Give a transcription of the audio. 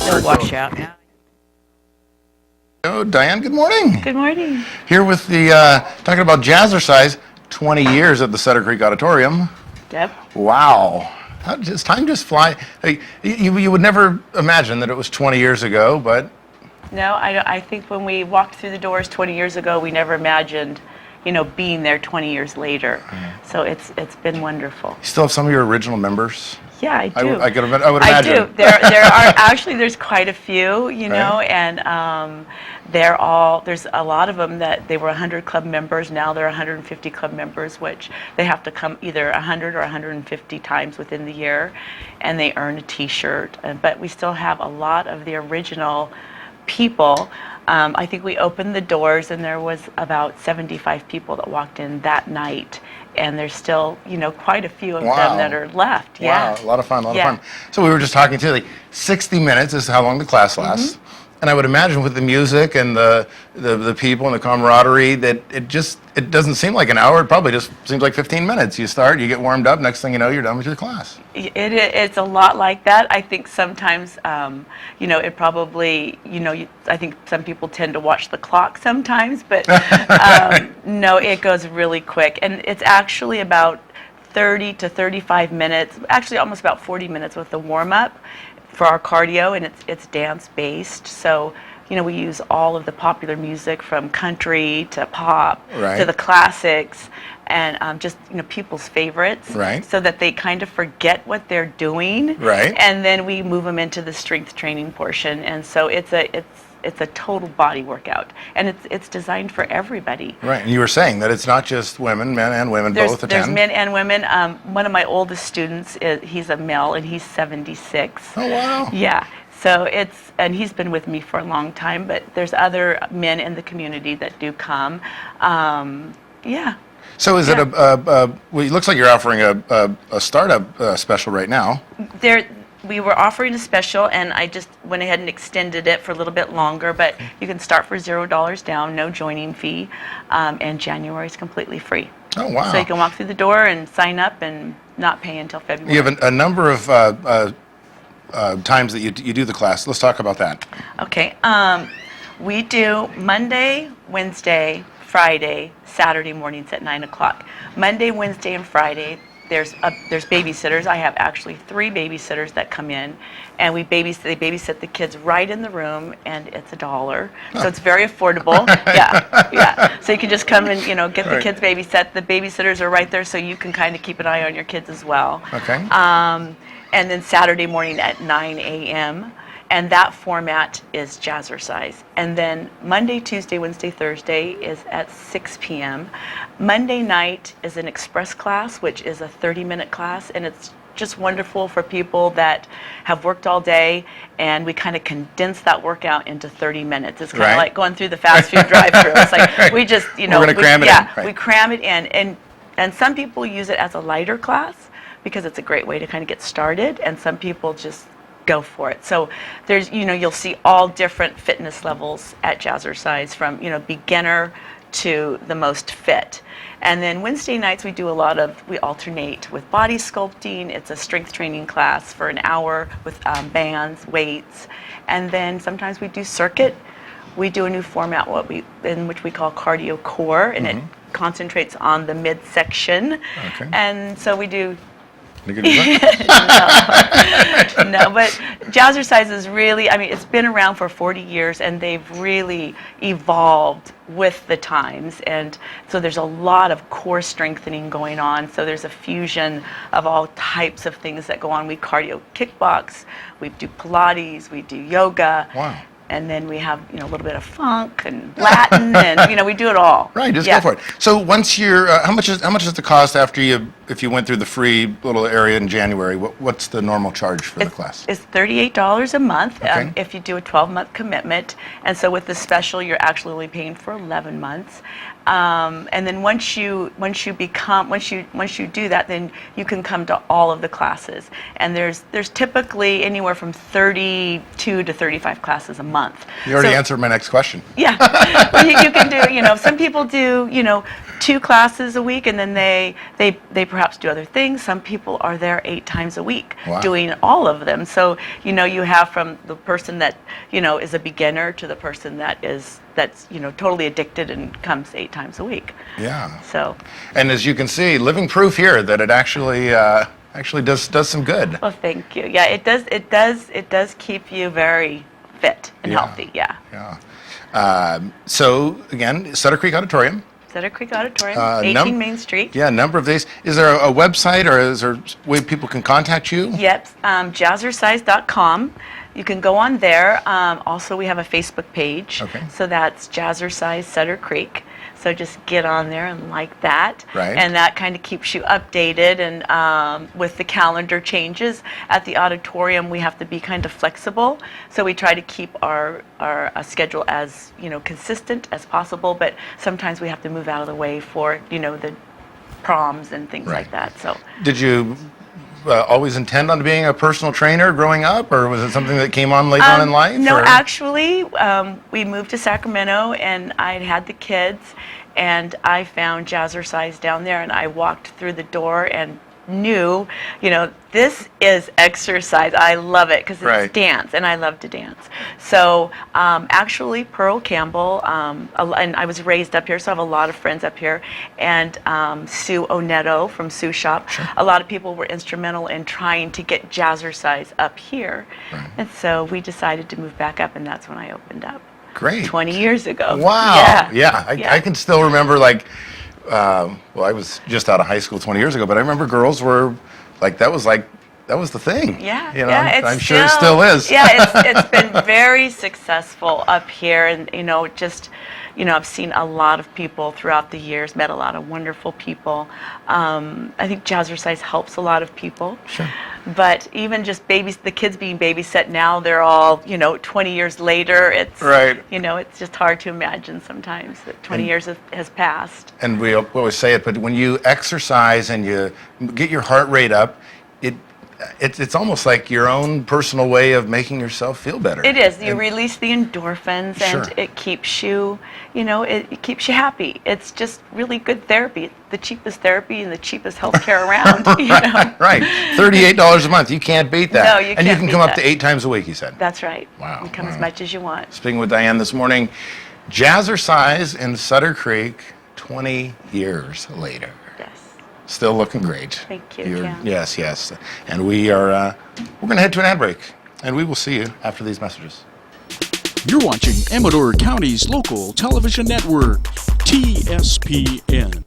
They'll wash out now. Oh, Diane, good morning. Good morning. Here with the, talking about Jazzercise, 20 years at the Sutter Creek Auditorium. Deb? Wow. How does time just fly? Hey, you would never imagine that it was 20 years ago, but... No, I think when we walked through the doors 20 years ago, we never imagined, being there 20 years later. So it's been wonderful. You still have some of your original members? Yeah, I do. I would imagine. I do. There are actually, there's quite a few, Right. and there's a lot of them that they were 100 club members. Now they're 150 club members, which they have to come either 100 or 150 times within the year, and they earn a T-shirt. But we still have a lot of the original people. I think we opened the doors and there was about 75 people that walked in that night, and there's still, quite a few of them that are left. Yeah. Wow, a lot of fun, a lot of fun. So we were just talking too, 60 minutes is how long the class lasts. And I would imagine with the music and the people and the camaraderie that it doesn't seem like an hour, it probably just seems like 15 minutes. You start, you get warmed up, next thing you know, you're done with your class. It's a lot like that. I think sometimes, it probably, I think some people tend to watch the clock sometimes, but no, it goes really quick. And it's actually about 30 to 35 minutes, actually almost about 40 minutes with the warm-up for our cardio, and it's dance-based. So, we use all of the popular music from country to pop to the classics, and just people's favorites, so that they kind of forget what they're doing, and then we move them into the strength training portion, and so it's a total body workout, and it's designed for everybody. Right, and you were saying that it's not just women, men and women both attend. There's men and women. One of my oldest students, he's a male, and he's 76. Oh, wow. Yeah. So and he's been with me for a long time, but there's other men in the community that do come. Yeah. So is it well, it looks like you're offering a startup special right now. We were offering a special, and I just went ahead and extended it for a little bit longer, but you can start for $0 down, no joining fee, and January is completely free. Oh, wow. So you can walk through the door and sign up and not pay until February. You have a number of times that you do the class. Let's talk about that. Okay. We do Monday, Wednesday, Friday, Saturday mornings at 9 o'clock. Monday, Wednesday, and Friday, there's babysitters. I have actually 3 babysitters that come in, and they babysit the kids right in the room, and it's $1. So it's very affordable. Yeah. So you can just come and get the kids babysat. The babysitters are right there, so you can kind of keep an eye on your kids as well. Okay. And then Saturday morning at 9 a.m. And that format is Jazzercise. And then Monday, Tuesday, Wednesday, Thursday is at 6 p.m. Monday night is an express class, which is a 30-minute class, and it's just wonderful for people that have worked all day, and we kind of condense that workout into 30 minutes. It's kind of like going through the fast food drive-thru. It's like we just, we're going to cram it in. We cram it in. And some people use it as a lighter class because it's a great way to kind of get started, and some people just go for it. So there's, you'll see all different fitness levels at Jazzercise, from, beginner to the most fit. And then Wednesday nights we alternate with body sculpting. It's a strength training class for an hour with bands, weights. And then sometimes we do circuit. We do a new format, in which we call cardio core, and it concentrates on the midsection. Okay. And so we do no, but Jazzercise is really, it's been around for 40 years, and they've really evolved with the times, and so there's a lot of core strengthening going on. So there's a fusion of all types of things that go on. We cardio kickbox, we do Pilates, we do yoga. Wow. And then we have, a little bit of funk and Latin, and we do it all. Right, just go for it. So once you're, how much is the cost after if you went through the free little area in January? What's the normal charge for the class? It's $38 a month if you do a 12-month commitment, and so with the special, you're actually only paying for 11 months. And then once you do that, then you can come to all of the classes. And there's typically anywhere from 32 to 35 classes a month. You already answered my next question. Yeah, well, you can do. Some people do 2 classes a week, and then they perhaps do other things. Some people are there 8 times a week Wow. doing all of them. So, you have from the person that, is a beginner to the person that's, totally addicted and comes 8 times a week. Yeah. So, And as you can see, living proof here that it actually does some good. well, thank you. Yeah, it does keep you very fit and Yeah. healthy. Yeah. Yeah. So again, Sutter Creek Auditorium. Sutter Creek Auditorium, Uh, 18 Main Street. Yeah, number of days. Is there a website or is there a way people can contact you? Yep, jazzercise.com. You can go on there. Also, we have a Facebook page. Okay. So that's Jazzercise Sutter Creek. So just get on there and like that. Right. And that kind of keeps you updated. And with the calendar changes at the auditorium, we have to be kind of flexible. So we try to keep our schedule as consistent as possible. But sometimes we have to move out of the way for the proms and things Right. like that. So. Did you always intend on being a personal trainer growing up, or was it something that came on later on in life? No, or? actually, we moved to Sacramento, and I'd had the kids, and I found Jazzercise down there, and I walked through the door and knew, this is exercise. I love it because it's Right. dance, and I love to dance. So actually, Pearl Campbell, and I was raised up here, so I have a lot of friends up here, and Sue Oneto from Sue Shop. Sure. A lot of people were instrumental in trying to get Jazzercise up here. Right. And so we decided to move back up, and that's when I opened up Great. 20 years ago. Wow. Yeah. Yeah. I can still remember I was just out of high school 20 years ago, but I remember girls were that was the thing. Yeah, I'm it's sure it still is. Yeah, it's been very successful up here, and I've seen a lot of people throughout the years, met a lot of wonderful people. I think Jazzercise helps a lot of people. Sure. But even just the kids being babysat now, they're all 20 years later. It's Right. it's just hard to imagine sometimes that 20 years has passed. And we always say it, but when you exercise and you get your heart rate up, it's almost like your own personal way of making yourself feel better. It is. You And- release the endorphins, and Sure. it keeps you, it keeps you happy. It's just really good therapy. The cheapest therapy and the cheapest healthcare around. Right. $38 a month. You can't beat that. No, you And you can't can beat come up that. to 8 times a week, you said. That's right. Wow, You come as wow. much as you want. Speaking with Diane this morning, Jazzercise in Sutter Creek, 20 years later. Yes. Still looking great. Thank you, You're- Ken. Yes, yes. And we're going to head to an ad break, and we will see you after these messages. You're watching Amador County's local television network, TSPN.